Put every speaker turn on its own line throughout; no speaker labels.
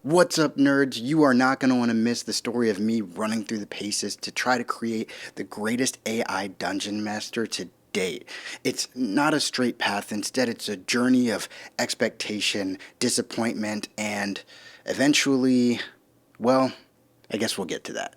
What's up, nerds? You are not going to want to miss the story of me running through the paces to try to create the greatest AI dungeon master to date. It's not a straight path, instead, it's a journey of expectation, disappointment, and eventually, well, I guess we'll get to that.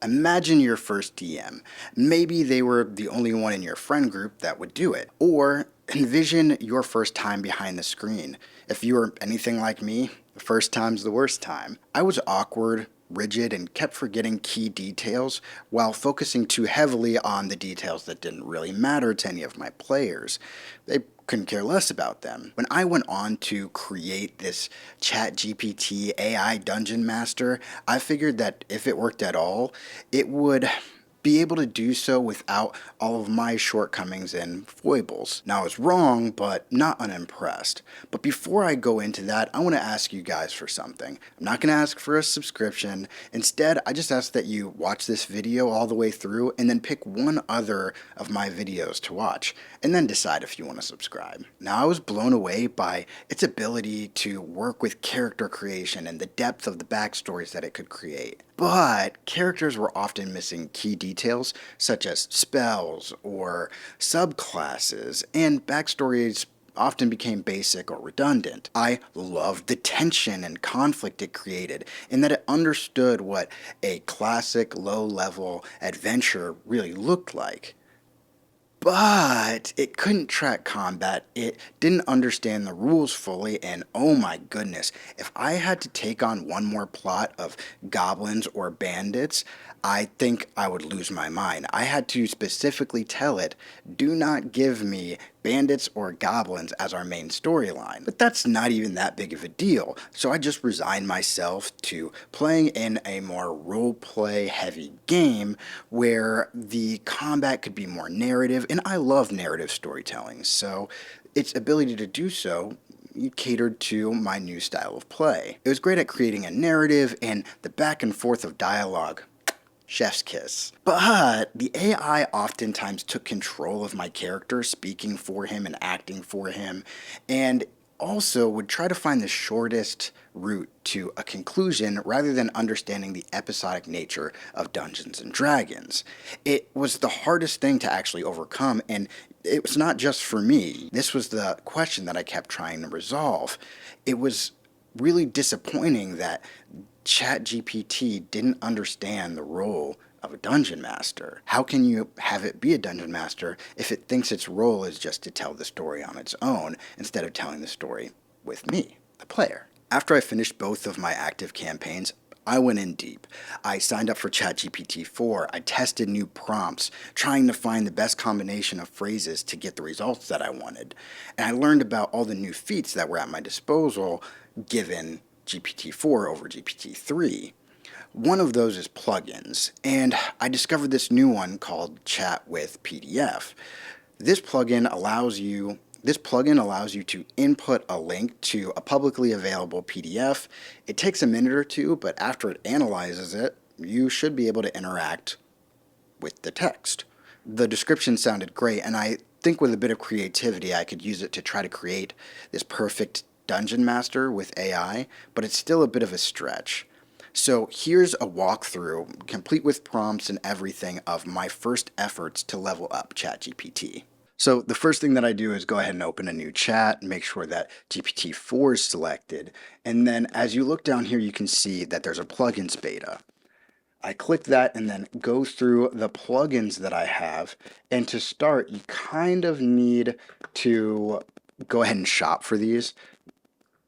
Imagine your first DM. Maybe they were the only one in your friend group that would do it. Or envision your first time behind the screen. If you were anything like me, the first time's the worst time. I was awkward, rigid, and kept forgetting key details while focusing too heavily on the details that didn't really matter to any of my players. They couldn't care less about them. When I went on to create this ChatGPT AI Dungeon Master, I figured that if it worked at all, it would be able to do so without all of my shortcomings and foibles. Now, I was wrong, but not unimpressed. But before I go into that, I want to ask you guys for something. I'm not going to ask for a subscription. Instead, I just ask that you watch this video all the way through and then pick one other of my videos to watch, and then decide if you want to subscribe. Now, I was blown away by its ability to work with character creation and the depth of the backstories that it could create. But characters were often missing key details such as spells or subclasses, and backstories often became basic or redundant. I loved the tension and conflict it created, in that it understood what a classic low-level adventure really looked like. But it couldn't track combat, it didn't understand the rules fully, and oh my goodness, if I had to take on one more plot of goblins or bandits, I think I would lose my mind. I had to specifically tell it, do not give me bandits or goblins as our main storyline. But that's not even that big of a deal, so I just resigned myself to playing in a more role-play heavy game where the combat could be more narrative, and I love narrative storytelling, so its ability to do so catered to my new style of play. It was great at creating a narrative, and the back and forth of dialogue, chef's kiss. But the AI oftentimes took control of my character, speaking for him and acting for him, and also would try to find the shortest route to a conclusion rather than understanding the episodic nature of Dungeons and Dragons. It was the hardest thing to actually overcome, and it was not just for me. This was the question that I kept trying to resolve. It was really disappointing that ChatGPT didn't understand the role of a dungeon master. How can you have it be a dungeon master if it thinks its role is just to tell the story on its own instead of telling the story with me, the player? After I finished both of my active campaigns, I went in deep. I signed up for ChatGPT 4. I tested new prompts, trying to find the best combination of phrases to get the results that I wanted. And I learned about all the new feats that were at my disposal given GPT-4 over GPT-3. One of those is plugins, and I discovered this new one called Chat with PDF. This plugin allows you to input a link to a publicly available PDF. It takes a minute or two, but after it analyzes it, you should be able to interact with the text. The description sounded great, and I think with a bit of creativity I could use it to try to create this perfect Dungeon Master with AI, but it's still a bit of a stretch. So here's a walkthrough, complete with prompts and everything, of my first efforts to level up ChatGPT. So the first thing that I do is go ahead and open a new chat and make sure that GPT-4 is selected. And then as you look down here, you can see that there's a plugins beta. I click that and then go through the plugins that I have. And to start, you kind of need to go ahead and shop for these.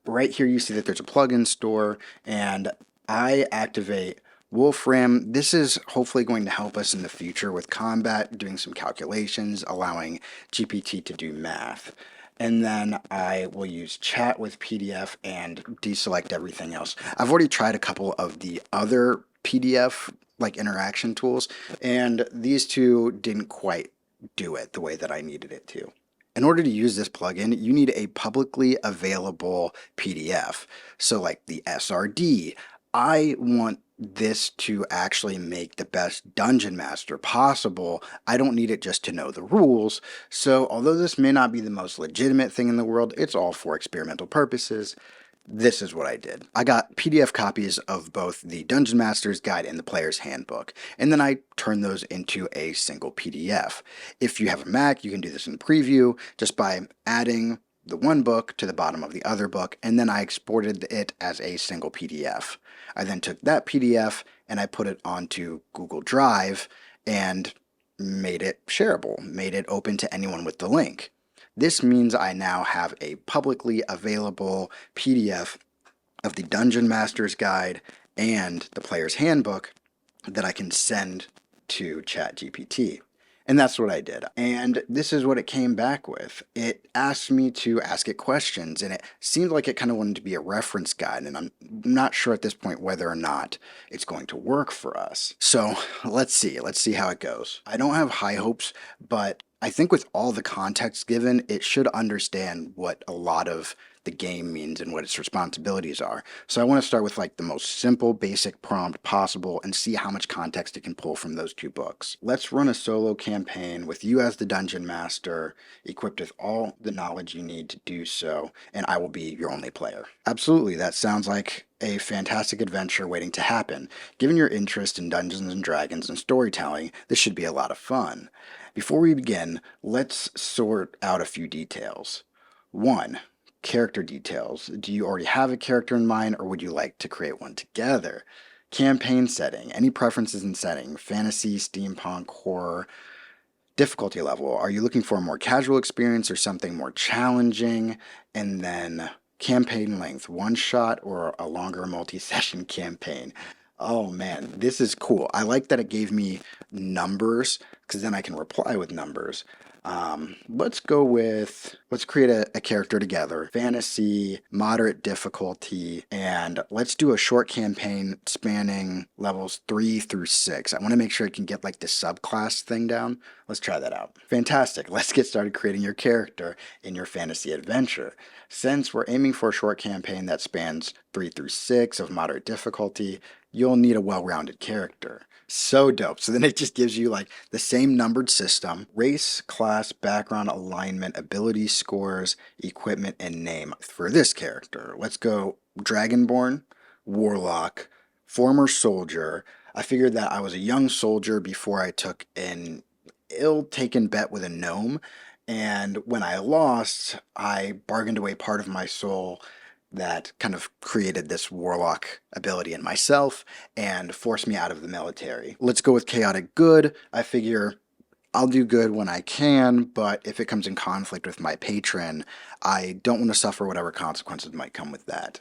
Right here you see that there's a plugin store, and I activate Wolfram. This is hopefully going to help us in the future with combat, doing some calculations, allowing GPT to do math. And then I will use chat with PDF and deselect everything else. I've already tried a couple of the other PDF like interaction tools, and these two didn't quite do it the way that I needed it to. In order to use this plugin, you need a publicly available PDF. So like the SRD, I want this to actually make the best dungeon master possible. I don't need it just to know the rules. So, although this may not be the most legitimate thing in the world, it's all for experimental purposes. This is what I did. I got PDF copies of both the Dungeon Master's Guide and the Player's Handbook, and then I turned those into a single PDF. If you have a Mac, you can do this in Preview just by adding the one book to the bottom of the other book, and then I exported it as a single PDF. I then took that PDF and I put it onto Google Drive and made it shareable, made it open to anyone with the link. This means I now have a publicly available PDF of the Dungeon Master's Guide and the Player's Handbook that I can send to ChatGPT. And that's what I did. And this is what it came back with. It asked me to ask it questions, and it seemed like it kind of wanted to be a reference guide, and I'm not sure at this point whether or not it's going to work for us. So let's see. Let's see how it goes. I don't have high hopes, but I think with all the context given, it should understand what a lot of the game means and what its responsibilities are. So I want to start with like the most simple, basic prompt possible and see how much context it can pull from those two books. Let's run a solo campaign with you as the dungeon master, equipped with all the knowledge you need to do so, and I will be your only player. Absolutely, that sounds like a fantastic adventure waiting to happen. Given your interest in Dungeons and Dragons and storytelling, this should be a lot of fun. Before we begin, let's sort out a few details. 1. Character details. Do you already have a character in mind, or would you like to create one together? Campaign setting. Any preferences in setting? Fantasy, steampunk, horror. Difficulty level. Are you looking for a more casual experience or something more challenging? And then campaign length. One shot or a longer multi-session campaign? Oh man, this is cool. I like that it gave me numbers because then I can reply with numbers. Let's create a character together. Fantasy, moderate difficulty, and let's do a short campaign spanning levels 3 through 6. I want to make sure I can get like the subclass thing down. Let's try that out. Fantastic. Let's get started creating your character in your fantasy adventure. Since we're aiming for a short campaign that spans 3 through 6 of moderate difficulty, you'll need a well-rounded character. So dope. So then it just gives you like the same numbered system: race, class, background, alignment, ability scores, equipment, and name for this character. Let's go Dragonborn, Warlock, former soldier. I figured that I was a young soldier before I took an ill-taken bet with a gnome, and when I lost, I bargained away part of my soul that kind of created this warlock ability in myself and forced me out of the military. Let's go with chaotic good. I figure I'll do good when I can, but if it comes in conflict with my patron, I don't want to suffer whatever consequences might come with that.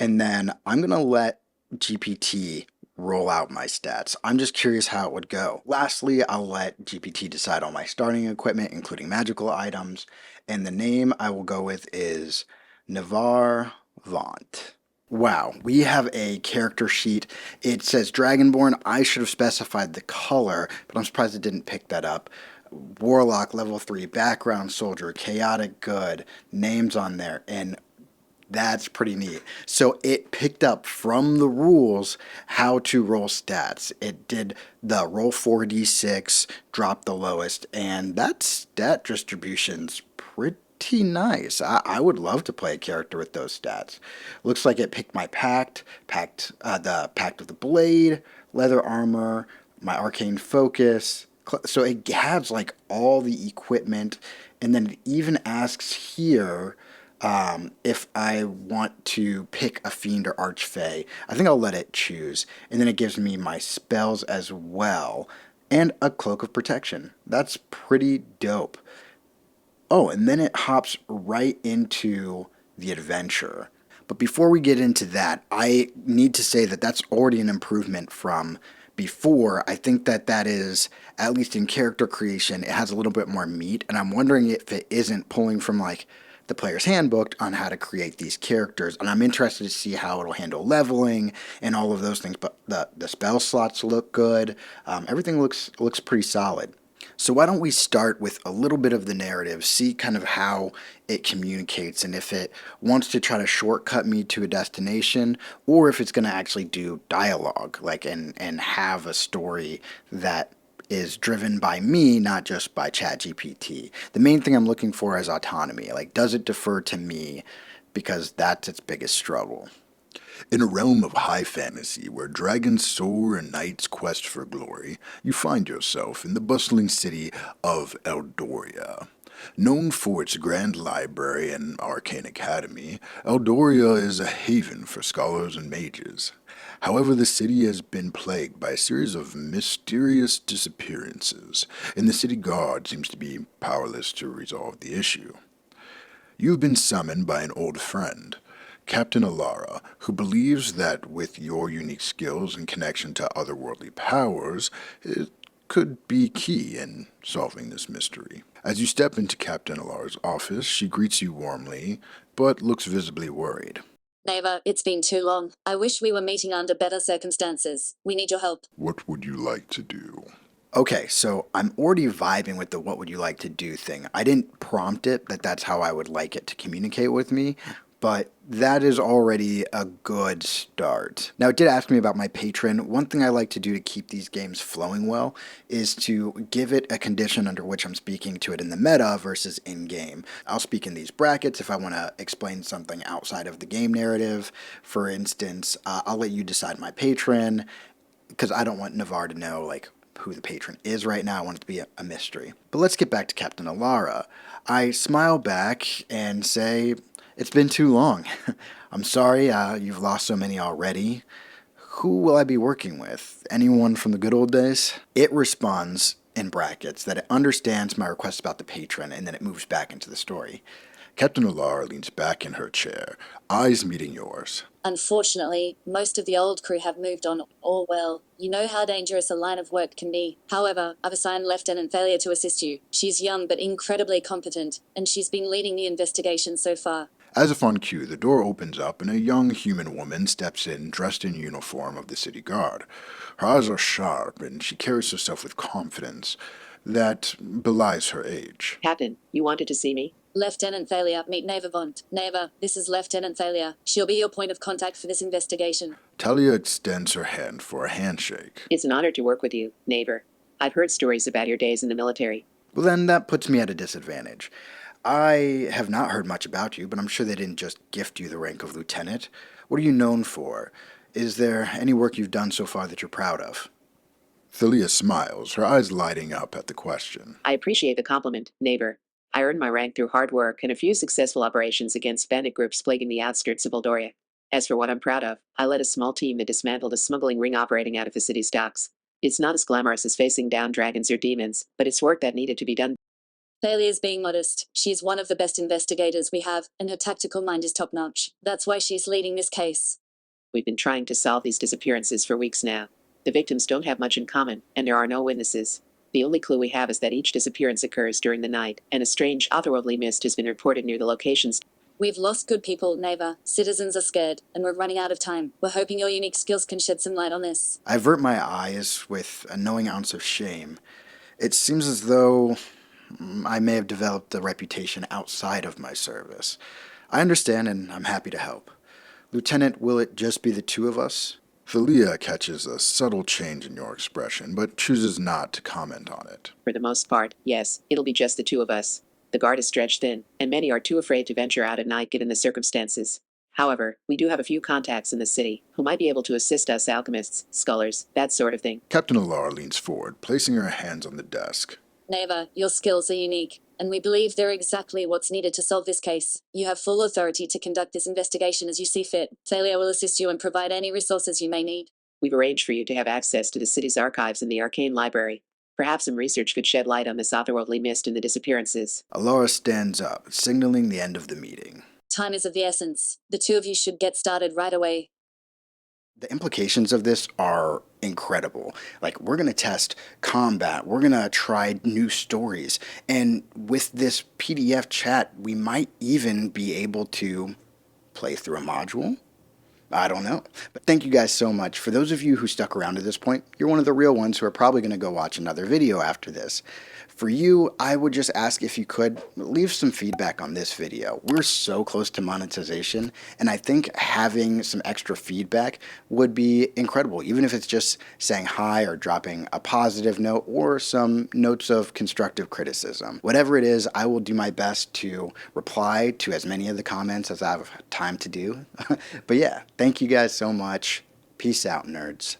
And then I'm going to let GPT roll out my stats. I'm just curious how it would go. Lastly, I'll let GPT decide on my starting equipment, including magical items, and the name I will go with is Navarre Vaunt. Wow, we have a character sheet. It says Dragonborn. I should have specified the color, but I'm surprised it didn't pick that up. Warlock, level 3, background soldier, chaotic good, names on there, and that's pretty neat. So it picked up from the rules how to roll stats. It did the roll 4d6, drop the lowest, and that stat distribution's pretty nice. I would love to play a character with those stats. Looks like it picked my the Pact of the Blade, leather armor, my arcane focus. So it has like all the equipment, and then it even asks here if I want to pick a fiend or archfey. I think I'll let it choose, and then it gives me my spells as well, and a cloak of protection. That's pretty dope. Oh, and then it hops right into the adventure. But before we get into that, I need to say that that's already an improvement from before. I think that is, at least in character creation, it has a little bit more meat, and I'm wondering if it isn't pulling from like the player's handbook on how to create these characters, and I'm interested to see how it'll handle leveling and all of those things. But the spell slots look good. Everything looks pretty solid. So why don't we start with a little bit of the narrative, see kind of how it communicates and if it wants to try to shortcut me to a destination or if it's going to actually do dialogue, like and have a story that is driven by me, not just by ChatGPT. The main thing I'm looking for is autonomy. Like, does it defer to me? Because that's its biggest struggle.
In a realm of high fantasy where dragons soar and knights quest for glory, you find yourself in the bustling city of Eldoria. Known for its grand library and arcane academy, Eldoria is a haven for scholars and mages. However, the city has been plagued by a series of mysterious disappearances, and the city guard seems to be powerless to resolve the issue. You've been summoned by an old friend, Captain Alara, who believes that with your unique skills and connection to otherworldly powers, it could be key in solving this mystery. As you step into Captain Alara's office, she greets you warmly, but looks visibly worried.
Neva, it's been too long. I wish we were meeting under better circumstances. We need your help.
What would you like to do?
Okay, so I'm already vibing with the what would you like to do thing. I didn't prompt it that that's how I would like it to communicate with me, but that is already a good start. Now, it did ask me about my patron. One thing I like to do to keep these games flowing well is to give it a condition under which I'm speaking to it in the meta versus in game. I'll speak in these brackets if I want to explain something outside of the game narrative. For instance, I'll let you decide my patron because I don't want Navarre to know, like, who the patron is right now. I want it to be a mystery. But let's get back to Captain Alara. I smile back and say, it's been too long. I'm sorry you've lost so many already. Who will I be working with? Anyone from the good old days? It responds in brackets that it understands my request about the patron and then it moves back into the story.
Captain Alara leans back in her chair, eyes meeting yours.
Unfortunately, most of the old crew have moved on, or well, you know how dangerous a line of work can be. However, I've assigned Lieutenant Thalia to assist you. She's young but incredibly competent, and she's been leading the investigation so far.
As if on cue, the door opens up and a young human woman steps in, dressed in uniform of the city guard. Her eyes are sharp and she carries herself with confidence that belies her age.
Captain, you wanted to see me?
Lieutenant Thalia, meet Neva Vont. Neva, this is Lieutenant Thalia. She'll be your point of contact for this investigation.
Talia extends her hand for a handshake.
It's an honor to work with you, neighbor. I've heard stories about your days in the military.
Well, then that puts me at a disadvantage. I have not heard much about you, but I'm sure they didn't just gift you the rank of lieutenant. What are you known for? Is there any work you've done so far that you're proud of?
Thalia smiles, her eyes lighting up at the question.
I appreciate the compliment, neighbor. I earned my rank through hard work and a few successful operations against bandit groups plaguing the outskirts of Eldoria. As for what I'm proud of, I led a small team that dismantled a smuggling ring operating out of the city's docks. It's not as glamorous as facing down dragons or demons, but it's work that needed to be done.
Thalia's being modest. She's one of the best investigators we have, and her tactical mind is top-notch. That's why she's leading this case.
We've been trying to solve these disappearances for weeks now. The victims don't have much in common, and there are no witnesses. The only clue we have is that each disappearance occurs during the night, and a strange, otherworldly mist has been reported near the locations.
We've lost good people, Neva. Citizens are scared, and we're running out of time. We're hoping your unique skills can shed some light on this.
I avert my eyes with a knowing ounce of shame. It seems as though I may have developed a reputation outside of my service. I understand, and I'm happy to help. Lieutenant, will it just be the two of us?
Thalia catches a subtle change in your expression, but chooses not to comment on it.
For the most part, yes, it'll be just the two of us. The guard is stretched thin, and many are too afraid to venture out at night given the circumstances. However, we do have a few contacts in the city who might be able to assist us alchemists, scholars, that sort of thing.
Captain Alara leans forward, placing her hands on the desk.
Neva, your skills are unique, and we believe they're exactly what's needed to solve this case. You have full authority to conduct this investigation as you see fit. Thalia will assist you and provide any resources you may need.
We've arranged for you to have access to the city's archives and the arcane library. Perhaps some research could shed light on this otherworldly mist and the disappearances.
Alara stands up, signaling the end of the meeting.
Time is of the essence. The two of you should get started right away.
The implications of this are incredible. Like, we're going to test combat, we're going to try new stories, and with this PDF chat, we might even be able to play through a module. I don't know. But thank you guys so much. For those of you who stuck around to this point, you're one of the real ones who are probably going to go watch another video after this. For you, I would just ask if you could leave some feedback on this video. We're so close to monetization, and I think having some extra feedback would be incredible, even if it's just saying hi or dropping a positive note or some notes of constructive criticism. Whatever it is, I will do my best to reply to as many of the comments as I have time to do. But yeah, thank you guys so much. Peace out, nerds.